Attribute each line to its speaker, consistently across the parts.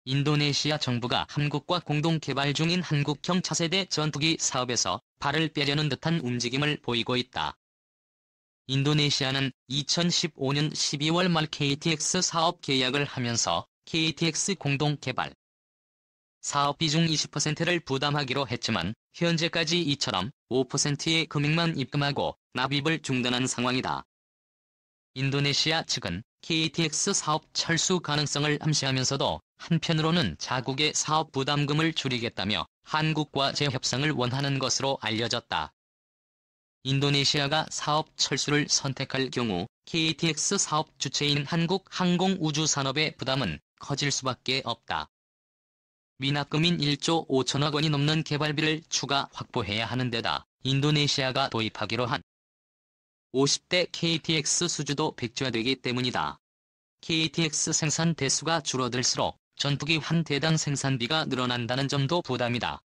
Speaker 1: 인도네시아 정부가 한국과 공동 개발 중인 한국형 차세대 전투기 사업에서 발을 빼려는 듯한 움직임을 보이고 있다. 인도네시아는 2015년 12월 말 KTX 사업 계약을 하면서 KTX 공동 개발 사업 비중 20%를 부담하기로 했지만 현재까지 이처럼 5%의 금액만 입금하고 납입을 중단한 상황이다. 인도네시아 측은 KTX 사업 철수 가능성을 암시하면서도 한편으로는 자국의 사업 부담금을 줄이겠다며 한국과 재협상을 원하는 것으로 알려졌다. 인도네시아가 사업 철수를 선택할 경우 KTX 사업 주체인 한국 항공우주산업의 부담은 커질 수밖에 없다. 미납금인 1조 5천억 원이 넘는 개발비를 추가 확보해야 하는 데다 인도네시아가 도입하기로 한 50대 KTX 수주도 백지화되기 때문이다. KTX 생산 대수가 줄어들수록 전투기 한 대당 생산비가 늘어난다는 점도 부담이다.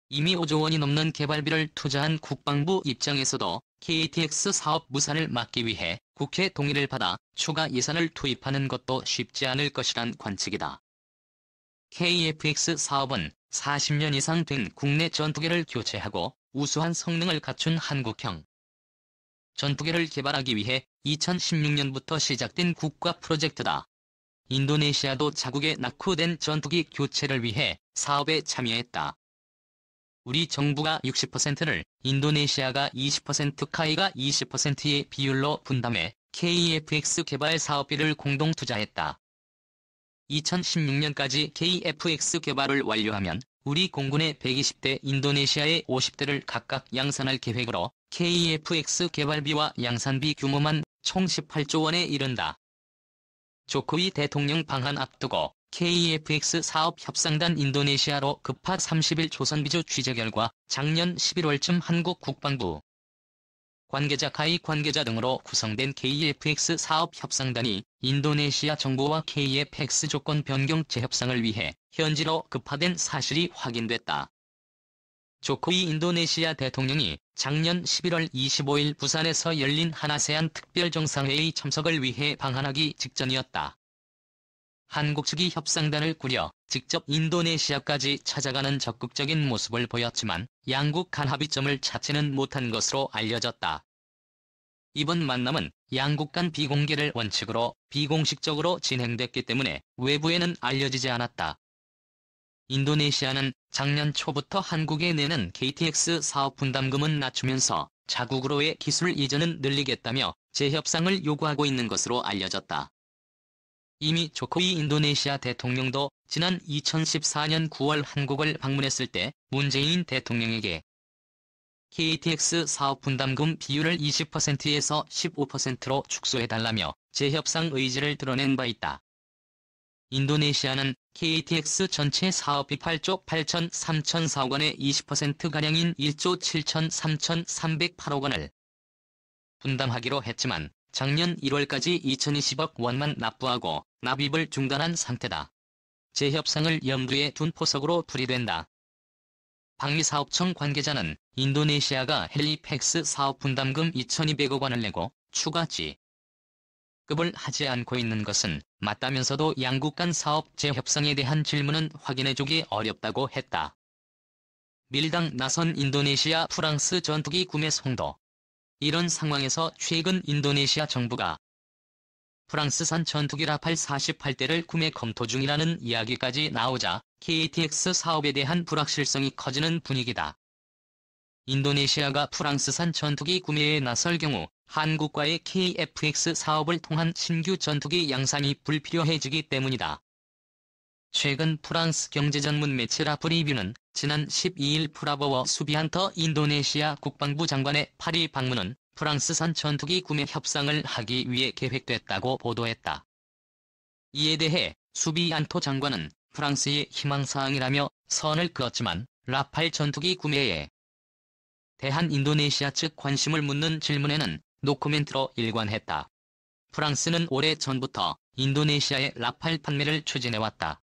Speaker 1: 이미 5조 원이 넘는 개발비를 투자한 국방부 입장에서도 KTX 사업 무산을 막기 위해 국회 동의를 받아 추가 예산을 투입하는 것도 쉽지 않을 것이란 관측이다. KF-X 사업은 40년 이상 된 국내 전투기를 교체하고 우수한 성능을 갖춘 한국형 전투기를 개발하기 위해 2016년부터 시작된 국가 프로젝트다. 인도네시아도 자국의 낙후된 전투기 교체를 위해 사업에 참여했다. 우리 정부가 60%를 인도네시아가 20%, 카이가 20%의 비율로 분담해 KF-X 개발 사업비를 공동 투자했다. 2016년까지 KF-X 개발을 완료하면 우리 공군의 120대, 인도네시아의 50대를 각각 양산할 계획으로 KF-X 개발비와 양산비 규모만 총 18조 원에 이른다. 조코위 대통령 방한 앞두고 KF-X 사업 협상단 인도네시아로 급파 30일 조선비주 취재 결과 작년 11월쯤 한국 국방부 관계자, 카이 관계자 등으로 구성된 KF-X 사업 협상단이 인도네시아 정부와 KF-X 조건 변경 재협상을 위해 현지로 급파된 사실이 확인됐다. 조코위 인도네시아 대통령이 작년 11월 25일 부산에서 열린 한아세안 특별정상회의 참석을 위해 방한하기 직전이었다. 한국 측이 협상단을 꾸려 직접 인도네시아까지 찾아가는 적극적인 모습을 보였지만 양국 간 합의점을 찾지는 못한 것으로 알려졌다. 이번 만남은 양국 간 비공개를 원칙으로 비공식적으로 진행됐기 때문에 외부에는 알려지지 않았다. 인도네시아는 작년 초부터 한국에 내는 KTX 사업 분담금은 낮추면서 자국으로의 기술 이전은 늘리겠다며 재협상을 요구하고 있는 것으로 알려졌다. 이미 조코위 인도네시아 대통령도 지난 2014년 9월 한국을 방문했을 때 문재인 대통령에게 KTX 사업 분담금 비율을 20%에서 15%로 축소해달라며 재협상 의지를 드러낸 바 있다. 인도네시아는 KTX 전체 사업비 8조 8,304억 원의 20%가량인 1조 7,3,308억 원을 분담하기로 했지만 작년 1월까지 2,020억 원만 납부하고 납입을 중단한 상태다. 재협상을 염두에 둔 포석으로 풀이된다. 방위사업청 관계자는 인도네시아가 헬리팩스 사업 분담금 2,200억 원을 내고 추가 지급을 하지 않고 있는 것은 맞다면서도 양국 간 사업 재협상에 대한 질문은 확인해주기 어렵다고 했다. 밀당 나선 인도네시아 프랑스 전투기 구매 성도. 이런 상황에서 최근 인도네시아 정부가 프랑스산 전투기 라팔 48대를 구매 검토 중이라는 이야기까지 나오자 KTX 사업에 대한 불확실성이 커지는 분위기다. 인도네시아가 프랑스산 전투기 구매에 나설 경우 한국과의 KF-X 사업을 통한 신규 전투기 양산이 불필요해지기 때문이다. 최근 프랑스 경제전문 매체 라프리뷰는 지난 12일 프라보워 수비안터 인도네시아 국방부 장관의 파리 방문은 프랑스산 전투기 구매 협상을 하기 위해 계획됐다고 보도했다. 이에 대해 수비안토 장관은 프랑스의 희망사항이라며 선을 그었지만 라팔 전투기 구매에 대한 인도네시아 측 관심을 묻는 질문에는 노코멘트로 일관했다. 프랑스는 오래 전부터 인도네시아의 라팔 판매를 추진해왔다.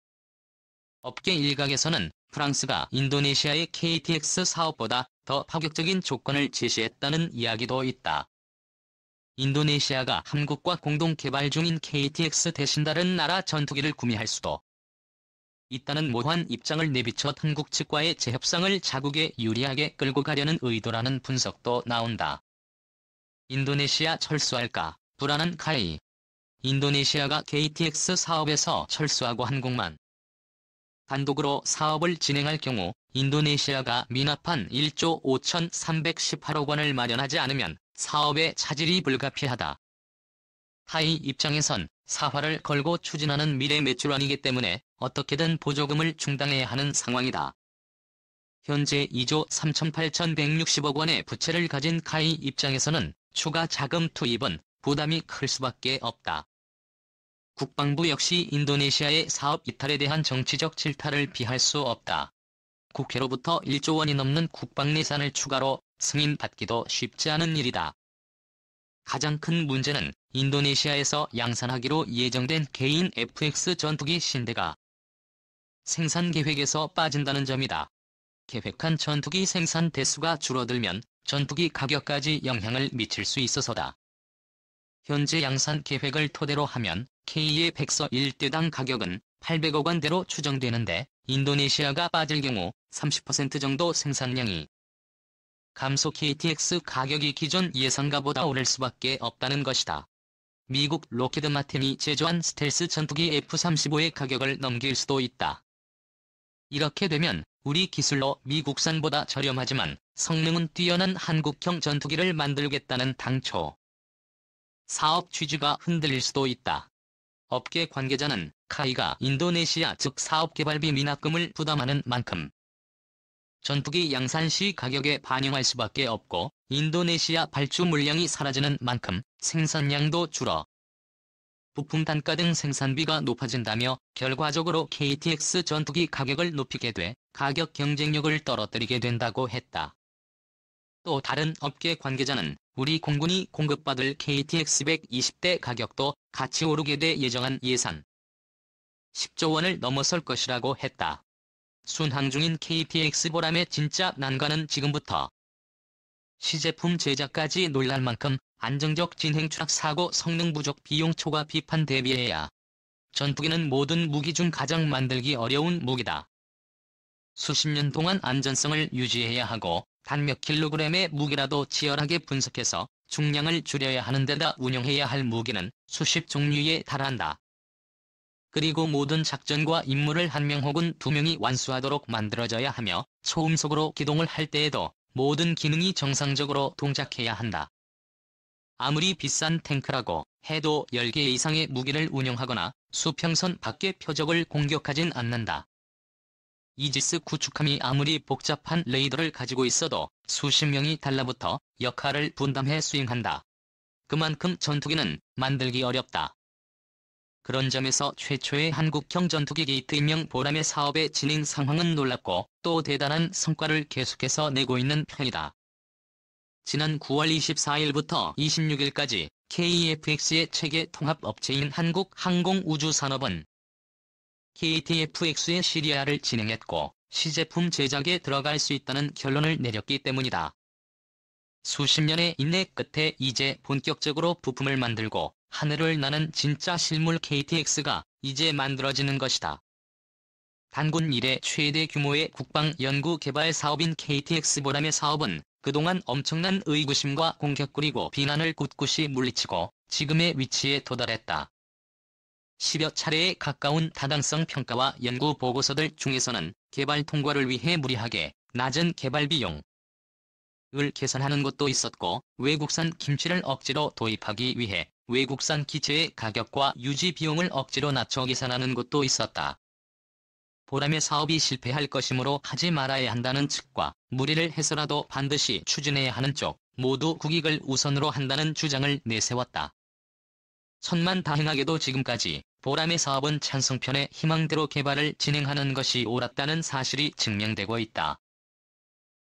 Speaker 1: 업계 일각에서는 프랑스가 인도네시아의 KTX 사업보다 더 파격적인 조건을 제시했다는 이야기도 있다. 인도네시아가 한국과 공동 개발 중인 KTX 대신 다른 나라 전투기를 구매할 수도 있다는 모호한 입장을 내비쳐 한국 측과의 재협상을 자국에 유리하게 끌고 가려는 의도라는 분석도 나온다. 인도네시아 철수할까 불안한 카이. 인도네시아가 KTX 사업에서 철수하고 한국만 단독으로 사업을 진행할 경우 인도네시아가 미납한 1조 5,318억 원을 마련하지 않으면 사업의 차질이 불가피하다. 타이 입장에선 사활을 걸고 추진하는 미래 매출원이기 때문에 어떻게든 보조금을 충당해야 하는 상황이다. 현재 2조 3,860억 원의 부채를 가진 카이 입장에서는 추가 자금 투입은 부담이 클 수밖에 없다. 국방부 역시 인도네시아의 사업 이탈에 대한 정치적 질타를 피할 수 없다. 국회로부터 1조 원이 넘는 국방 예산을 추가로 승인받기도 쉽지 않은 일이다. 가장 큰 문제는 인도네시아에서 양산하기로 예정된 개인 FX 전투기 신대가 생산 계획에서 빠진다는 점이다. 계획한 전투기 생산 대수가 줄어들면 전투기 가격까지 영향을 미칠 수 있어서다. 현재 양산 계획을 토대로 하면 K의 백서 1대당 가격은 800억 원대로 추정되는데 인도네시아가 빠질 경우 30% 정도 생산량이 감소 KTX 가격이 기존 예상가보다 오를 수밖에 없다는 것이다. 미국 로키드 마틴이 제조한 스텔스 전투기 F-35의 가격을 넘길 수도 있다. 이렇게 되면 우리 기술로 미국산보다 저렴하지만 성능은 뛰어난 한국형 전투기를 만들겠다는 당초 사업 취지가 흔들릴 수도 있다. 업계 관계자는 카이가 인도네시아 측 사업개발비 미납금을 부담하는 만큼 전투기 양산 시 가격에 반영할 수밖에 없고 인도네시아 발주 물량이 사라지는 만큼 생산량도 줄어 부품 단가 등 생산비가 높아진다며 결과적으로 KTX 전투기 가격을 높이게 돼 가격 경쟁력을 떨어뜨리게 된다고 했다. 또 다른 업계 관계자는 우리 공군이 공급받을 KTX 120대 가격도 같이 오르게 돼 예정한 예산 10조 원을 넘어설 것이라고 했다. 순항 중인 KTX 보람의 진짜 난관은 지금부터 시제품 제작까지 놀랄 만큼 안정적 진행 추락 사고 성능 부족 비용 초과 비판 대비해야 전투기는 모든 무기 중 가장 만들기 어려운 무기다. 수십 년 동안 안전성을 유지해야 하고 단 몇 킬로그램의 무기라도 치열하게 분석해서 중량을 줄여야 하는 데다 운용해야 할 무기는 수십 종류에 달한다. 그리고 모든 작전과 임무를 한 명 혹은 두 명이 완수하도록 만들어져야 하며 초음속으로 기동을 할 때에도 모든 기능이 정상적으로 동작해야 한다. 아무리 비싼 탱크라고 해도 10개 이상의 무기를 운용하거나 수평선 밖의 표적을 공격하진 않는다. 이지스 구축함이 아무리 복잡한 레이더를 가지고 있어도 수십 명이 달라붙어 역할을 분담해 수행한다. 그만큼 전투기는 만들기 어렵다. 그런 점에서 최초의 한국형 전투기 게이트 임명 보람의 사업의 진행 상황은 놀랍고 또 대단한 성과를 계속해서 내고 있는 편이다. 지난 9월 24일부터 26일까지 KFX의 체계 통합업체인 한국항공우주산업은 KTFX의 시리아를 진행했고 시제품 제작에 들어갈 수 있다는 결론을 내렸기 때문이다. 수십 년의 인내 끝에 이제 본격적으로 부품을 만들고 하늘을 나는 진짜 실물 KTX가 이제 만들어지는 것이다. 단군 이래 최대 규모의 국방 연구 개발 사업인 KTX 보람의 사업은 그동안 엄청난 의구심과 공격 그리고 비난을 꿋꿋이 물리치고 지금의 위치에 도달했다. 10여 차례에 가까운 타당성 평가와 연구 보고서들 중에서는 개발 통과를 위해 무리하게 낮은 개발 비용을 계산하는 것도 있었고 외국산 김치를 억지로 도입하기 위해 외국산 기체의 가격과 유지 비용을 억지로 낮춰 계산하는 것도 있었다. 보람의 사업이 실패할 것이므로 하지 말아야 한다는 측과 무리를 해서라도 반드시 추진해야 하는 쪽 모두 국익을 우선으로 한다는 주장을 내세웠다. 천만다행하게도 지금까지 보람의 사업은 찬성편의 희망대로 개발을 진행하는 것이 옳았다는 사실이 증명되고 있다.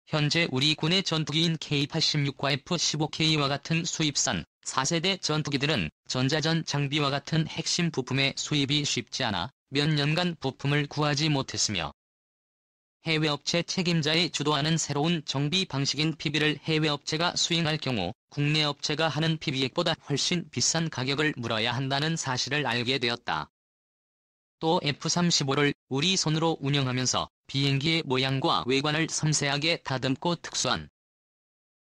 Speaker 1: 현재 우리 군의 전투기인 K-86과 F-15K와 같은 수입산 4세대 전투기들은 전자전 장비와 같은 핵심 부품의 수입이 쉽지 않아 몇 년간 부품을 구하지 못했으며 해외 업체 책임자의 주도하는 새로운 정비 방식인 PB를 해외 업체가 수행할 경우 국내 업체가 하는 PB액보다 훨씬 비싼 가격을 물어야 한다는 사실을 알게 되었다. 또 F-35를 우리 손으로 운영하면서 비행기의 모양과 외관을 섬세하게 다듬고 특수한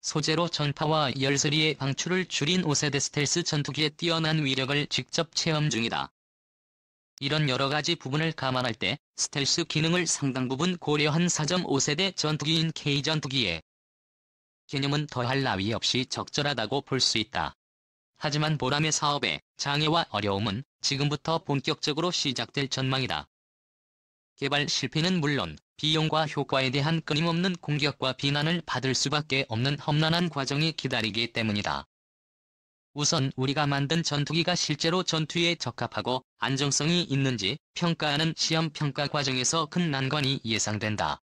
Speaker 1: 소재로 전파와 열소리의 방출을 줄인 5세대 스텔스 전투기의 뛰어난 위력을 직접 체험 중이다. 이런 여러가지 부분을 감안할 때 스텔스 기능을 상당 부분 고려한 4.5세대 전투기인 K 전투기의 개념은 더할 나위 없이 적절하다고 볼 수 있다. 하지만 보람의 사업에 장애와 어려움은 지금부터 본격적으로 시작될 전망이다. 개발 실패는 물론 비용과 효과에 대한 끊임없는 공격과 비난을 받을 수밖에 없는 험난한 과정이 기다리기 때문이다. 우선 우리가 만든 전투기가 실제로 전투에 적합하고 안정성이 있는지 평가하는 시험 평가 과정에서 큰 난관이 예상된다.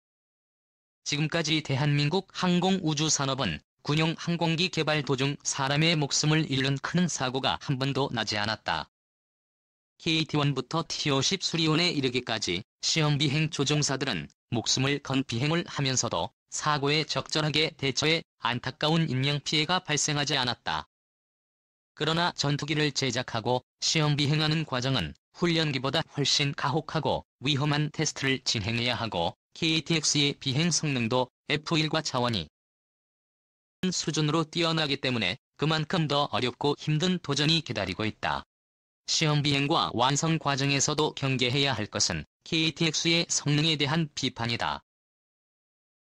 Speaker 1: 지금까지 대한민국 항공우주산업은 군용 항공기 개발 도중 사람의 목숨을 잃는 큰 사고가 한 번도 나지 않았다. KT-1부터 T-50 수리온에 이르기까지 시험 비행 조종사들은 목숨을 건 비행을 하면서도 사고에 적절하게 대처해 안타까운 인명피해가 발생하지 않았다. 그러나 전투기를 제작하고 시험 비행하는 과정은 훈련기보다 훨씬 가혹하고 위험한 테스트를 진행해야 하고 KTX의 비행 성능도 F1과 차원이 수준으로 뛰어나기 때문에 그만큼 더 어렵고 힘든 도전이 기다리고 있다. 시험 비행과 완성 과정에서도 경계해야 할 것은 KTX의 성능에 대한 비판이다.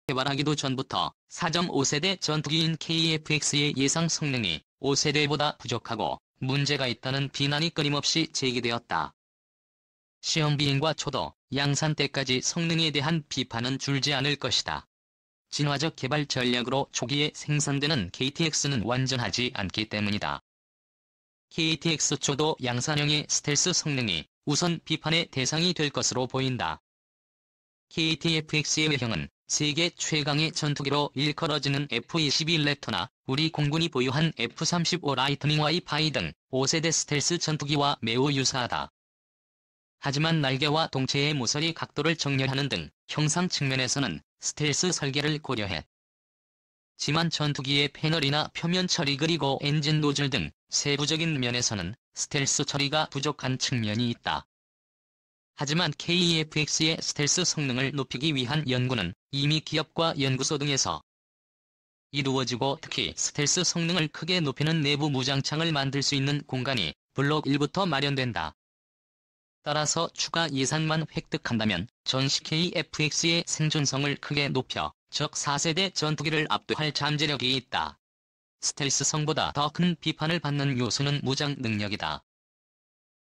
Speaker 1: 개발하기도 전부터 4.5세대 전투기인 KF-X의 예상 성능이 5세대보다 부족하고 문제가 있다는 비난이 끊임없이 제기되었다. 시험 비행과 초도, 양산 때까지 성능에 대한 비판은 줄지 않을 것이다. 진화적 개발 전략으로 초기에 생산되는 KTX는 완전하지 않기 때문이다. KTX 초도 양산형의 스텔스 성능이 우선 비판의 대상이 될 것으로 보인다. KTF-X의 외형은 세계 최강의 전투기로 일컬어지는 F-22 랩터나 우리 공군이 보유한 F-35 라이트닝 Y-5 등 5세대 스텔스 전투기와 매우 유사하다. 하지만 날개와 동체의 모서리 각도를 정렬하는 등 형상 측면에서는 스텔스 설계를 고려해 지만 전투기의 패널이나 표면 처리 그리고 엔진 노즐 등 세부적인 면에서는 스텔스 처리가 부족한 측면이 있다. 하지만 KF-X의 스텔스 성능을 높이기 위한 연구는 이미 기업과 연구소 등에서 이루어지고 특히 스텔스 성능을 크게 높이는 내부 무장창을 만들 수 있는 공간이 블록 1부터 마련된다. 따라서 추가 예산만 획득한다면 전시 KF-X의 생존성을 크게 높여 적 4세대 전투기를 압도할 잠재력이 있다. 스텔스성보다 더 큰 비판을 받는 요소는 무장 능력이다.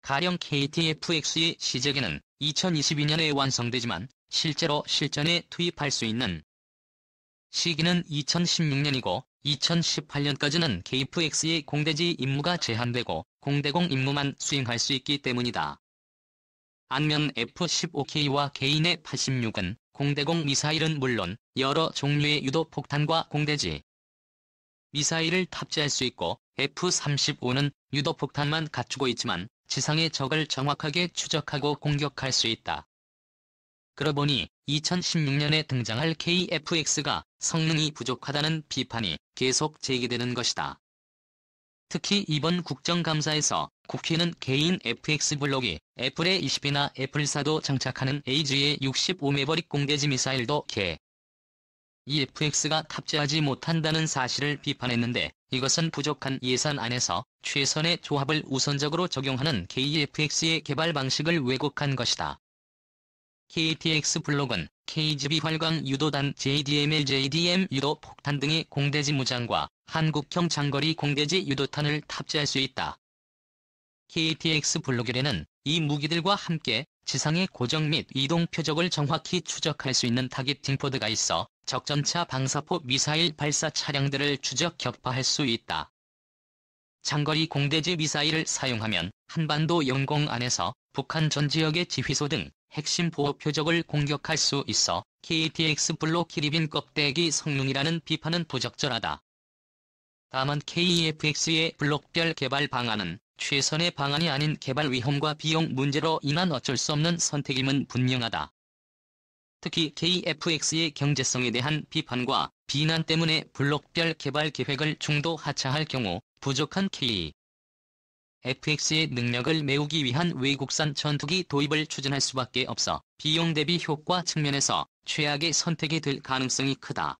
Speaker 1: 가령 KTF-X의 시제기는 2022년에 완성되지만 실제로 실전에 투입할 수 있는 시기는 2016년이고 2018년까지는 KF-X의 공대지 임무가 제한되고 공대공 임무만 수행할 수 있기 때문이다. 반면 F-15K와 개인의 86은 공대공 미사일은 물론 여러 종류의 유도폭탄과 공대지 미사일을 탑재할 수 있고 F-35는 유도폭탄만 갖추고 있지만 지상의 적을 정확하게 추적하고 공격할 수 있다. 그러보니 2016년에 등장할 KF-X가 성능이 부족하다는 비판이 계속 제기되는 것이다. 특히 이번 국정감사에서 국회는 개인 FX 블록이 애플의 20이나 애플사도 장착하는 AG의 65 매버릭 공대지 미사일도 KF-X가 탑재하지 못한다는 사실을 비판했는데 이것은 부족한 예산 안에서 최선의 조합을 우선적으로 적용하는 KF-X의 개발 방식을 왜곡한 것이다. KTX 블록은 KGB 활강 유도단 JDML-JDM 유도 폭탄 등의 공대지 무장과 한국형 장거리 공대지 유도탄을 탑재할 수 있다. KTX 블록에는 이 무기들과 함께 지상의 고정 및 이동 표적을 정확히 추적할 수 있는 타깃팅 포드가 있어 적전차 방사포 미사일 발사 차량들을 추적 격파할 수 있다. 장거리 공대지 미사일을 사용하면 한반도 영공 안에서 북한 전 지역의 지휘소 등 핵심 보호 표적을 공격할 수 있어 KTX 블록 기립인 껍데기 성능이라는 비판은 부적절하다. 다만 KF-X의 블록별 개발 방안은 최선의 방안이 아닌 개발 위험과 비용 문제로 인한 어쩔 수 없는 선택임은 분명하다. 특히 KF-X의 경제성에 대한 비판과 비난 때문에 블록별 개발 계획을 중도 하차할 경우 부족한 FX의 능력을 메우기 위한 외국산 전투기 도입을 추진할 수밖에 없어 비용 대비 효과 측면에서 최악의 선택이 될 가능성이 크다.